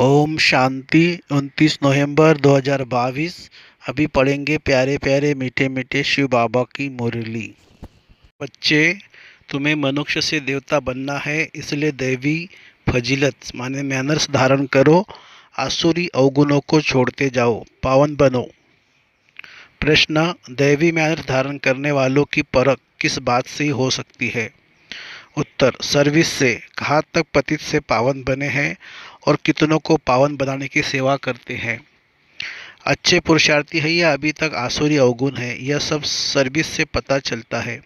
ओम शांति। 29 नवंबर 2022। अभी पढ़ेंगे प्यारे प्यारे मीठे मीठे शिव बाबा की मुरली। बच्चे, तुम्हें मनुष्य से देवता बनना है, इसलिए दैवी फजीलत माने मैनर्स धारण करो। आसुरी अवगुणों को छोड़ते जाओ, पावन बनो। प्रश्न, दैवी मैनर्स धारण करने वालों की परख किस बात से हो सकती है? उत्तर, सर्विस से। कहाँ तक पतित से पावन बने हैं और कितनों को पावन बनाने की सेवा करते हैं। अच्छे पुरुषार्थी है या अभी तक आसुरी अवगुण है, यह सब सर्विस से पता चलता है।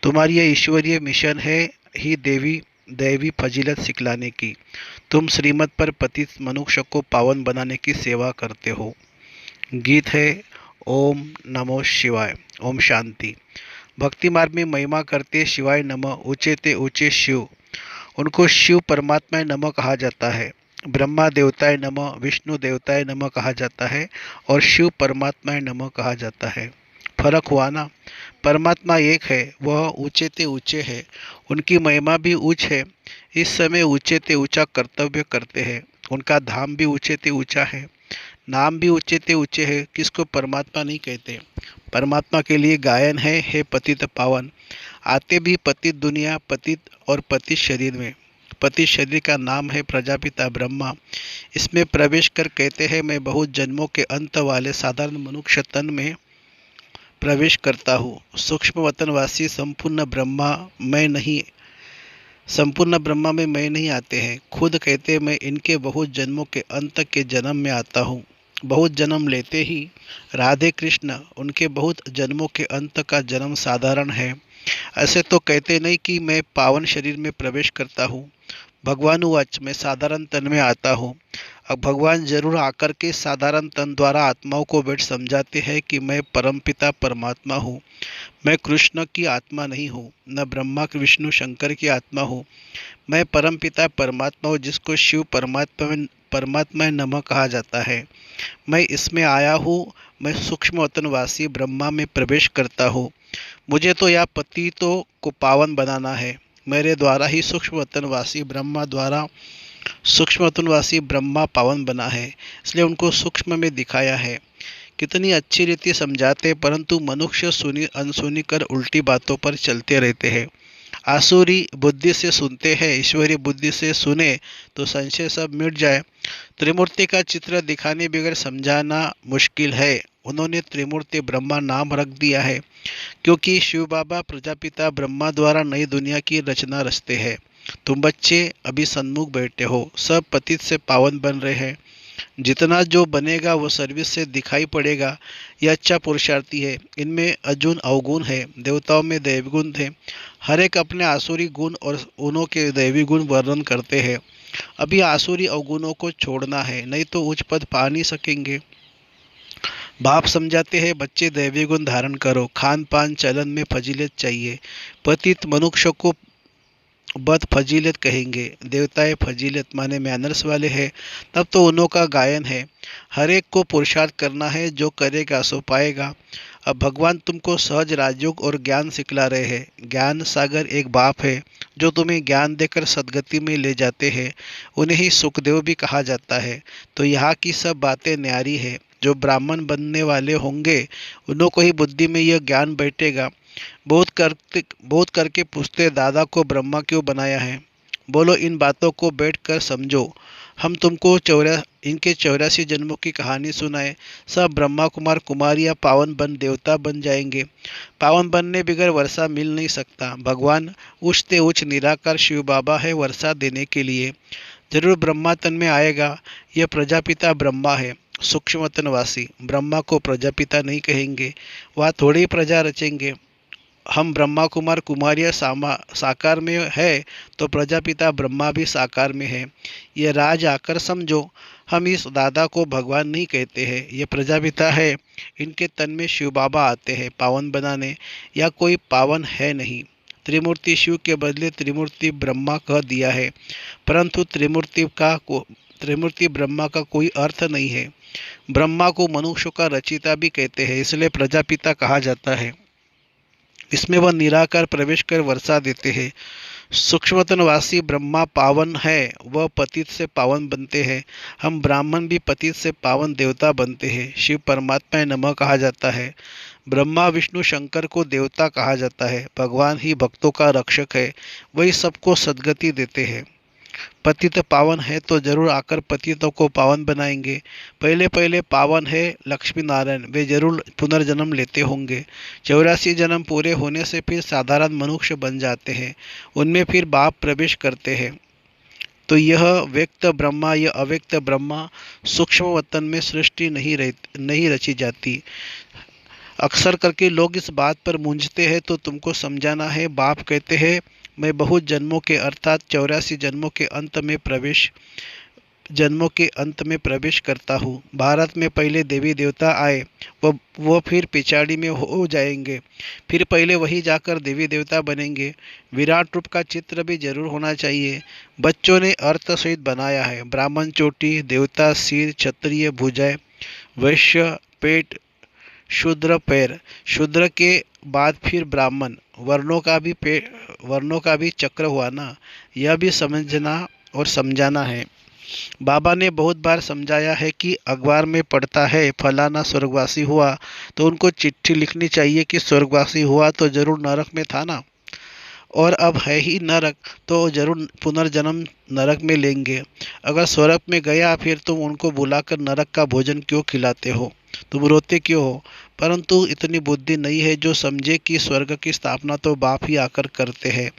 तुम्हारी यह ईश्वरीय मिशन है ही देवी दैवी फजीलत सिखलाने की। तुम श्रीमत पर पतित मनुष्य को पावन बनाने की सेवा करते हो। गीत है ओम नमो शिवाय। ओम शांति। भक्ति मार्ग में महिमा करते शिवाय नमः, ऊंचे ते ऊंचे शिव, उनको शिव परमात्मा नमः कहा जाता है। ब्रह्मा देवताय नमः, विष्णु देवताय नमः कहा जाता है और शिव परमात्मा नमः कहा जाता है। फर्क हुआ ना? परमात्मा एक है, वह ऊंचे ते ऊंचे है, उनकी महिमा भी ऊंच है। इस समय ऊंचे ते ऊंचा कर्तव्य करते हैं, उनका धाम भी ऊंचे ते ऊंचा है, नाम भी ऊंचे ते ऊंचे है। किसको परमात्मा नहीं कहते? परमात्मा के लिए गायन है, हे पतित पावन। आते भी पतित दुनिया, पतित और पतित शरीर में। पतित शरीर का नाम है प्रजापिता ब्रह्मा। इसमें प्रवेश कर कहते हैं, मैं बहुत जन्मों के अंत वाले साधारण मनुष्य तन में प्रवेश करता हूँ। सूक्ष्म वतनवासी संपूर्ण ब्रह्मा मैं नहीं, संपूर्ण ब्रह्मा में मैं नहीं आते हैं। खुद कहते मैं इनके बहुत जन्मों के अंत के जन्म में आता हूँ। बहुत जन्म लेते ही राधे कृष्ण, उनके बहुत जन्मों के अंत का जन्म साधारण है। ऐसे तो कहते नहीं कि मैं पावन शरीर में प्रवेश करता हूँ। भगवान वाच, मैं साधारण तन में आता हूँ। अब भगवान जरूर आकर के साधारण तन द्वारा आत्माओं को बैठ समझाते हैं कि मैं परमपिता परमात्मा हूँ। मैं कृष्ण की आत्मा नहीं हूँ, न ब्रह्मा विष्णु शंकर की आत्मा हूँ। मैं परमपिता परमात्मा हूँ, जिसको शिव परमात्मा नमः कहा जाता है। मैं इसमें आया हूँ। मैं सूक्ष्म वतनवासी ब्रह्मा में प्रवेश करता हूँ। मुझे तो यह पतितों को पावन बनाना है। मेरे द्वारा ही सूक्ष्म वतनवासी ब्रह्मा पावन बना है, इसलिए उनको सूक्ष्म में दिखाया है। कितनी अच्छी रीति समझाते, परंतु मनुष्य सुनी अनसुनी कर उल्टी बातों पर चलते रहते हैं। आसुरी बुद्धि से सुनते हैं, ईश्वरीय बुद्धि से सुने तो संशय सब मिट जाए। त्रिमूर्ति का चित्र दिखाने बगैर समझाना मुश्किल है। उन्होंने त्रिमूर्ति ब्रह्मा नाम रख दिया है, क्योंकि शिव बाबा प्रजापिता ब्रह्मा द्वारा नई दुनिया की रचना रचते हैं। तुम बच्चे अभी सन्मुख बैठे हो, सब पतित से पावन बन रहे हैं। जितना जो बनेगा वो सर्विस से दिखाई पड़ेगा। यह अच्छा पुरुषार्थी है। इनमें अजून अवगुण है, देवताओं में दैवी गुण है। हर एक अपने आसुरी गुण और उन्हों के दैवी गुण वर्णन करते हैं। अभी आसुरी अवगुणों को छोड़ना है, नहीं तो उच्च पद पा नहीं सकेंगे। बाप समझाते हैं, बच्चे दैवी गुण धारण करो, खान पान चलन में फजीलत चाहिए। पतित मनुष्य को बद फजीलत कहेंगे, देवताएं फजीलत माने मैनर्स वाले हैं, तब तो उन्हों का गायन है। हर एक को पुरुषार्थ करना है, जो करेगा सो पाएगा। अब भगवान तुमको सहज राजयोग और ज्ञान सिखला रहे हैं। ज्ञान सागर एक बाप है, जो तुम्हें ज्ञान देकर सदगति में ले जाते हैं। उन्हें ही सुखदेव भी कहा जाता है। तो यहाँ की सब बातें न्यारी है। जो ब्राह्मण बनने वाले होंगे, उन्हों को ही बुद्धि में यह ज्ञान बैठेगा। बहुत करके पूछते, दादा को ब्रह्मा क्यों बनाया है? बोलो, इन बातों को बैठ कर समझो। हम तुमको इनके 84 जन्मों की कहानी सुनाए। सब ब्रह्मा कुमार कुमारियाँ पावन बन देवता बन जाएंगे। पावन बनने बगैर वर्षा मिल नहीं सकता। भगवान उच्च उच्च निराकार शिव बाबा है वर्षा देने के लिए। जरूर ब्रह्मा तन में आएगा। यह प्रजापिता ब्रह्मा है, सूक्ष्म तनवासी। ब्रह्मा को प्रजापिता नहीं कहेंगे, वह थोड़ी प्रजा रचेंगे। हम ब्रह्मा कुमार कुमारियाँ साकार में है, तो प्रजापिता ब्रह्मा भी साकार में है। ये राज आकर समझो। हम इस दादा को भगवान नहीं कहते हैं, ये प्रजापिता है। इनके तन में शिव बाबा आते हैं पावन बनाने, या कोई पावन है नहीं। त्रिमूर्ति शिव के बदले त्रिमूर्ति ब्रह्मा कह दिया है, परंतु त्रिमूर्ति ब्रह्मा का कोई अर्थ नहीं है। ब्रह्मा को मनुष्य का रचिता भी कहते हैं, इसलिए प्रजापिता कहा जाता है। इसमें वह निराकार प्रवेश कर वर्षा देते हैं। सूक्ष्मतनवासी ब्रह्मा पावन है, वह पतित से पावन बनते हैं। हम ब्राह्मण भी पतित से पावन देवता बनते हैं। शिव परमात्मा नमः कहा जाता है। ब्रह्मा विष्णु शंकर को देवता कहा जाता है। भगवान ही भक्तों का रक्षक है, वही सबको सद्गति देते हैं। पतित पावन है तो जरूर आकर पतितों को पावन बनाएंगे। पहले पहले पावन है लक्ष्मी नारायण, वे जरूर पुनर्जन्म लेते होंगे। 84 जन्म पूरे होने से फिर साधारण मनुष्य बन जाते हैं, उनमें फिर बाप प्रवेश करते हैं। तो यह व्यक्त ब्रह्मा, यह अव्यक्त ब्रह्मा, सूक्ष्म वतन में सृष्टि नहीं रची जाती। अक्सर करके लोग इस बात पर मूंझते हैं, तो तुमको समझाना है। बाप कहते हैं मैं बहुत जन्मों के अर्थात 84 जन्मों के अंत में प्रवेश करता हूँ। भारत में पहले देवी देवता आए, वो फिर पिछाड़ी में हो जाएंगे, फिर पहले वही जाकर देवी देवता बनेंगे। विराट रूप का चित्र भी जरूर होना चाहिए। बच्चों ने अर्थ सहित बनाया है। ब्राह्मण चोटी, देवता सिर, क्षत्रिय भुजाएं, वैश्य पेट, शूद्र पैर, शूद्र के बाद फिर ब्राह्मण। वर्णों का भी चक्र हुआ ना, यह भी समझना और समझाना है। बाबा ने बहुत बार समझाया है कि अखबार में पढ़ता है फलाना स्वर्गवासी हुआ, तो उनको चिट्ठी लिखनी चाहिए कि स्वर्गवासी हुआ तो जरूर नरक में था ना, और अब है ही नरक तो जरूर पुनर्जन्म नरक में लेंगे। अगर स्वर्ग में गया फिर तुम उनको बुलाकर नरक का भोजन क्यों खिलाते हो, तुम रोते क्यों हो? परंतु इतनी बुद्धि नहीं है जो समझे कि स्वर्ग की स्थापना तो बाप ही आकर करते हैं,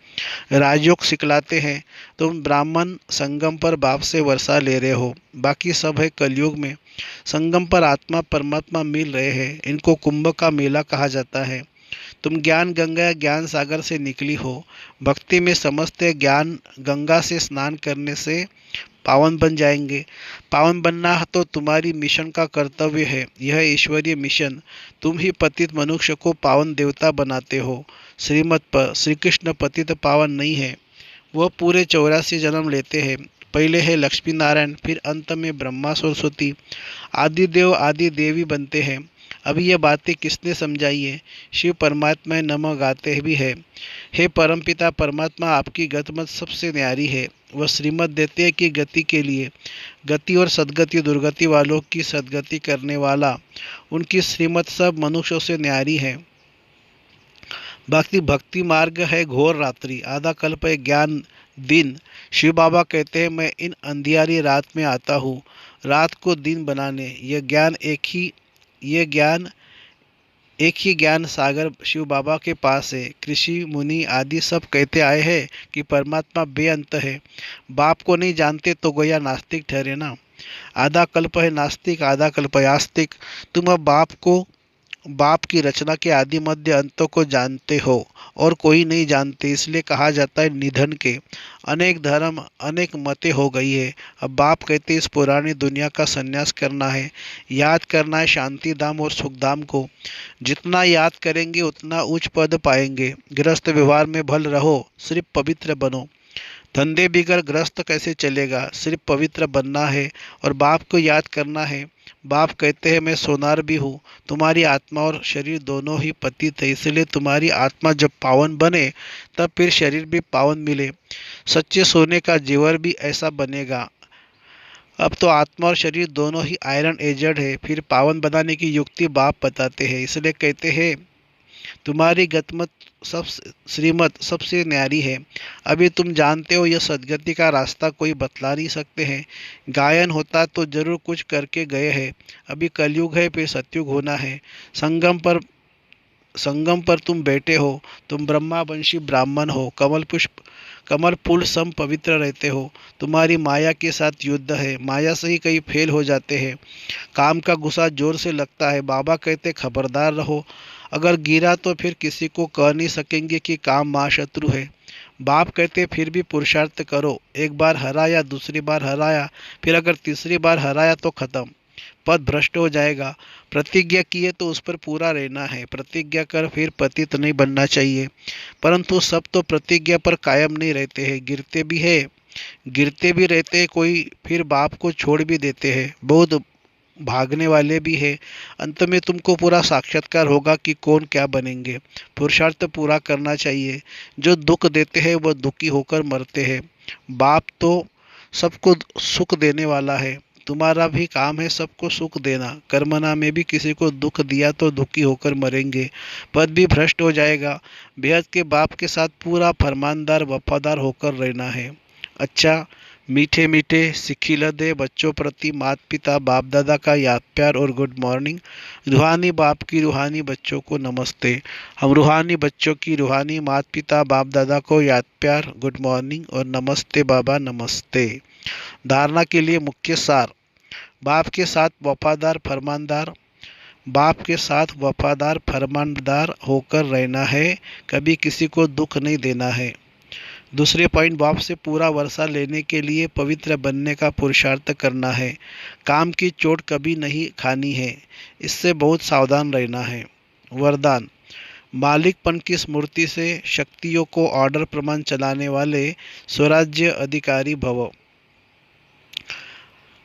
राजयोग सिखलाते हैं। तुम ब्राह्मण संगम पर बाप से वर्षा ले रहे हो, बाकी सब है कलयुग में। संगम पर आत्मा परमात्मा मिल रहे हैं, इनको कुंभ का मेला कहा जाता है। तुम ज्ञान गंगा ज्ञान सागर से निकली हो। भक्ति में समझते ज्ञान गंगा से स्नान करने से पावन बन जाएंगे। पावन बनना तो तुम्हारी मिशन का कर्तव्य है, यह ईश्वरीय मिशन। तुम ही पतित मनुष्य को पावन देवता बनाते हो। श्रीमत पर श्री कृष्ण पतित पावन नहीं है, वह पूरे 84 जन्म लेते हैं। पहले है लक्ष्मी नारायण, फिर अंत में ब्रह्मा सरस्वती, आदि देव आदि देवी बनते हैं। अभी ये बातें किसने समझाई है? शिव परमात्मा नमः गाते भी है। हे परमपिता परमात्मा, आपकी गतिमत सबसे न्यारी है। वह श्रीमत देते हैं कि गति के लिए, गति और सदगति दुर्गति वालों की सदगति करने वाला, उनकी श्रीमत सब मनुष्यों से न्यारी है। भक्ति मार्ग है घोर रात्रि, आधा कल्प है ज्ञान दिन। शिव बाबा कहते हैं मैं इन अंधियारी रात में आता हूँ रात को दिन बनाने। एक ही ज्ञान सागर शिव बाबा के पास है। कृषि मुनि आदि सब कहते आए हैं कि परमात्मा बेअंत है। बाप को नहीं जानते तो गोया नास्तिक ठहरे ना। आधा कल्प है नास्तिक, आधा कल्प है आस्तिक। तुम अब बाप की रचना के आदि मध्य अंतों को जानते हो और कोई नहीं जानते, इसलिए कहा जाता है निधन के। अनेक धर्म अनेक मतें हो गई है। अब बाप कहते इस पुरानी दुनिया का संन्यास करना है, याद करना है शांति धाम और सुख धाम को। जितना याद करेंगे उतना उच्च पद पाएंगे। गृहस्थ व्यवहार में भल रहो, सिर्फ पवित्र बनो। धंधे बिगड़ ग्रस्त कैसे चलेगा? सिर्फ पवित्र बनना है और बाप को याद करना है। बाप कहते हैं मैं सोनार भी हूँ, तुम्हारी आत्मा और शरीर दोनों ही पतित है, इसलिए तुम्हारी आत्मा जब पावन बने तब फिर शरीर भी पावन मिले। सच्चे सोने का जेवर भी ऐसा बनेगा। अब तो आत्मा और शरीर दोनों ही आयरन एजेड है, फिर पावन बनाने की युक्ति बाप बताते हैं। इसलिए कहते हैं तुम्हारी गतमत सब श्रीमत सबसे न्यारी है। अभी तुम जानते हो यह सदगति का रास्ता कोई बतला नहीं सकते हैं। गायन होता तो जरूर कुछ करके गए हैं। अभी कलयुग है, फिर सतयुग होना है। संगम पर तुम बैठे हो, तुम ब्रह्मावंशी ब्राह्मण हो। कमल फूल सम पवित्र रहते हो। तुम्हारी माया के साथ युद्ध है, माया से ही कई फेल हो जाते हैं। काम का गुस्सा जोर से लगता है। बाबा कहते खबरदार रहो, अगर गिरा तो फिर किसी को कह नहीं सकेंगे कि काम महाशत्रु है। बाप कहते फिर भी पुरुषार्थ करो। एक बार हराया, दूसरी बार हराया, फिर अगर तीसरी बार हराया तो खत्म, पद भ्रष्ट हो जाएगा। प्रतिज्ञा किए तो उस पर पूरा रहना है। प्रतिज्ञा कर फिर पतित नहीं बनना चाहिए। परंतु सब तो प्रतिज्ञा पर कायम नहीं रहते हैं, गिरते भी रहते हैं कोई, फिर बाप को छोड़ भी देते हैं। बहुत भागने वाले भी हैं। अंत में तुमको पूरा साक्षात्कार होगा कि कौन क्या बनेंगे। पुरुषार्थ पूरा करना चाहिए। जो दुख देते हैं वह दुखी होकर मरते हैं। बाप तो सबको सुख देने वाला है। तुम्हारा भी काम है सबको सुख देना। कर्मना में भी किसी को दुख दिया तो दुखी होकर मरेंगे। पद भी भ्रष्ट हो जाएगा। बेहद के बाप के साथ पूरा फरमानदार वफादार होकर रहना है। अच्छा, मीठे मीठे सिखिलदे बच्चों प्रति माता पिता बाप दादा का याद प्यार और गुड मॉर्निंग। रूहानी बाप की रूहानी बच्चों को नमस्ते। हम रूहानी बच्चों की रूहानी माता पिता बाप दादा को याद प्यार, गुड मॉर्निंग और नमस्ते बाबा नमस्ते। धारणा के लिए मुख्य सार। बाप के साथ वफादार फरमानदार बाप के साथ वफादार फरमानदार होकर रहना है। कभी किसी को दुख नहीं देना है। दूसरे पॉइंट, बाप से पूरा वर्षा लेने के लिए पवित्र बनने का पुरुषार्थ करना है। काम की चोट कभी नहीं खानी है। इससे बहुत सावधान रहना है। वरदान, मालिकपन की स्मृति से शक्तियों को ऑर्डर प्रमाण चलाने वाले स्वराज्य अधिकारी भव।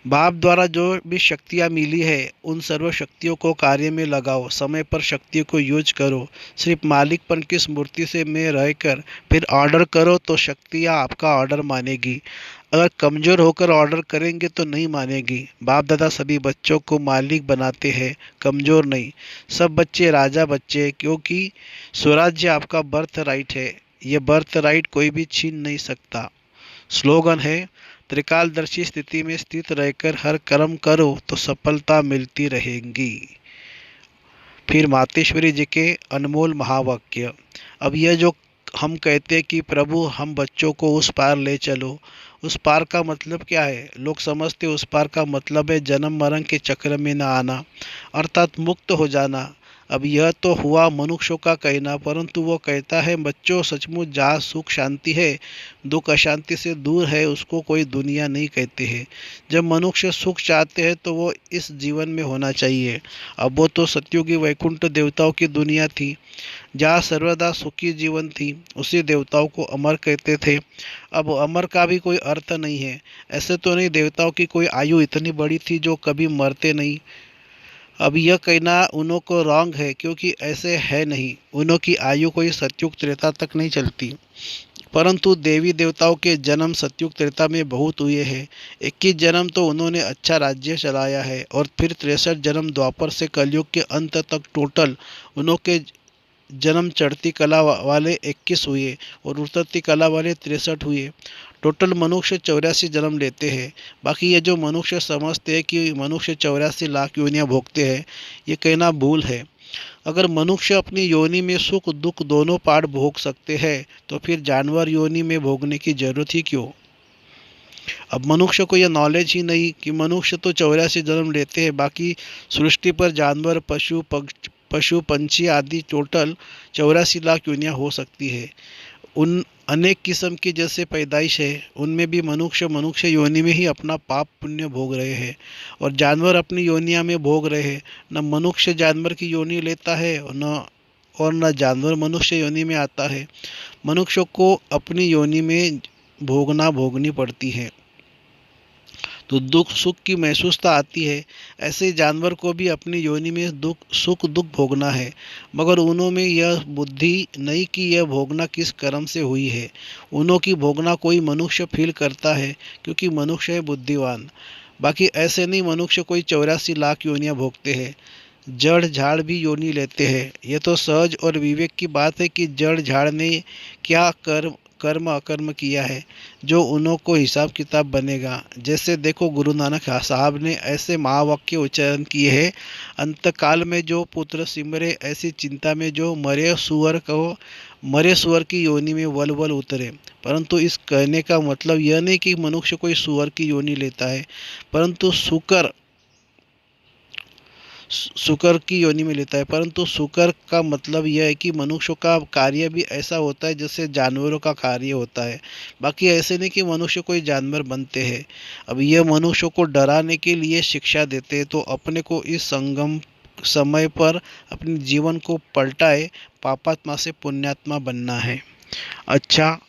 बाप द्वारा जो भी शक्तियाँ मिली है उन सर्व शक्तियों को कार्य में लगाओ। समय पर शक्तियों को यूज करो। सिर्फ मालिकपन की स्मृति से में रहकर फिर ऑर्डर करो तो शक्तियाँ आपका ऑर्डर मानेगी। अगर कमज़ोर होकर ऑर्डर करेंगे तो नहीं मानेगी। बाप दादा सभी बच्चों को मालिक बनाते हैं, कमज़ोर नहीं। सब बच्चे राजा बच्चे, क्योंकि स्वराज्य आपका बर्थ राइट है। ये बर्थ राइट कोई भी छीन नहीं सकता। स्लोगन है, त्रिकालदर्शी स्थिति में स्थित रहकर हर कर्म करो तो सफलता मिलती रहेगी। फिर मातेश्वरी जी के अनमोल महावाक्य। अब यह जो हम कहते हैं कि प्रभु हम बच्चों को उस पार ले चलो, उस पार का मतलब क्या है? लोग समझते उस पार का मतलब है जन्म मरण के चक्र में न आना, अर्थात मुक्त हो जाना। अब यह तो हुआ मनुष्यों का कहना, परंतु वो कहता है बच्चों सचमुच जहाँ सुख शांति है, दुख अशांति से दूर है, उसको कोई दुनिया नहीं कहते हैं। जब मनुष्य सुख चाहते हैं तो वो इस जीवन में होना चाहिए। अब वो तो सतयुगी वैकुंठ देवताओं की दुनिया थी जहाँ सर्वदा सुखी जीवन थी। उसी देवताओं को अमर कहते थे। अब अमर का भी कोई अर्थ नहीं है। ऐसे तो नहीं देवताओं की कोई आयु इतनी बड़ी थी जो कभी मरते नहीं। अब यह कहना उन्हों को रॉन्ग है, क्योंकि ऐसे है नहीं। उन्हों की आयु कोई सतयुग त्रेता तक नहीं चलती, परंतु देवी देवताओं के जन्म सतयुग त्रेता में बहुत हुए हैं। 21 जन्म तो उन्होंने अच्छा राज्य चलाया है, और फिर 63 जन्म द्वापर से कलयुग के अंत तक टोटल उन्हों के जन्म चढ़ती कला वाले 21 हुए और उतरती कला वाले 63 हुए। टोटल मनुष्य 84 जन्म लेते हैं। बाकी ये जो मनुष्य समझते हैं कि मनुष्य 84 लाख योनियाँ भोगते हैं, ये कहना भूल है। अगर मनुष्य अपनी योनि में सुख दुख दोनों पार्ट भोग सकते हैं तो फिर जानवर योनि में भोगने की जरूरत ही क्यों? अब मनुष्य को यह नॉलेज ही नहीं कि मनुष्य तो 84 जन्म लेते हैं, बाकी सृष्टि पर जानवर पशु पंछी आदि टोटल 84 लाख योनियाँ हो सकती है। उन अनेक किस्म की जैसे पैदाइश है, उनमें भी मनुष्य योनि में ही अपना पाप पुण्य भोग रहे हैं, और जानवर अपनी योनिया में भोग रहे हैं। न मनुष्य जानवर की योनि लेता है और न जानवर मनुष्य योनि में आता है। मनुष्य को अपनी योनि में भोगनी पड़ती है तो दुख सुख की महसूसता आती है। ऐसे ही जानवर को भी अपनी योनि में सुख दुख भोगना है, मगर उन्हों में यह बुद्धि नहीं कि यह भोगना किस कर्म से हुई है। उन्हों की भोगना कोई मनुष्य फील करता है, क्योंकि मनुष्य है बुद्धिवान। बाकी ऐसे नहीं मनुष्य कोई 84 लाख योनियाँ भोगते हैं। जड़ झाड़ भी योनि लेते हैं। ये तो सहज और विवेक की बात है कि जड़ झाड़ ने क्या कर्म अकर्म किया है, जो उन्हों को हिसाब किताब बनेगा। जैसे देखो गुरु नानक साहब ने ऐसे महावाक्य उच्चारण किए हैं, अंतकाल में जो पुत्र सिमरे ऐसी चिंता में जो मरे सुअर की योनि में वल वल उतरे। परंतु इस कहने का मतलब यह नहीं कि मनुष्य कोई सुअर की योनि लेता है, परंतु शुकर की योनि में लेता है। परंतु शुकर का मतलब यह है कि मनुष्य का कार्य भी ऐसा होता है जैसे जानवरों का कार्य होता है। बाकी ऐसे नहीं कि मनुष्य कोई जानवर बनते हैं। अब यह मनुष्य को डराने के लिए शिक्षा देते हैं, तो अपने को इस संगम समय पर अपने जीवन को पलटाए पापात्मा से पुण्यात्मा बनना है। अच्छा,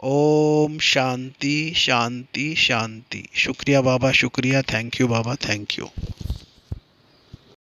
ओम शांति शांति शांति। शुक्रिया बाबा, शुक्रिया। Thank you Baba, thank you.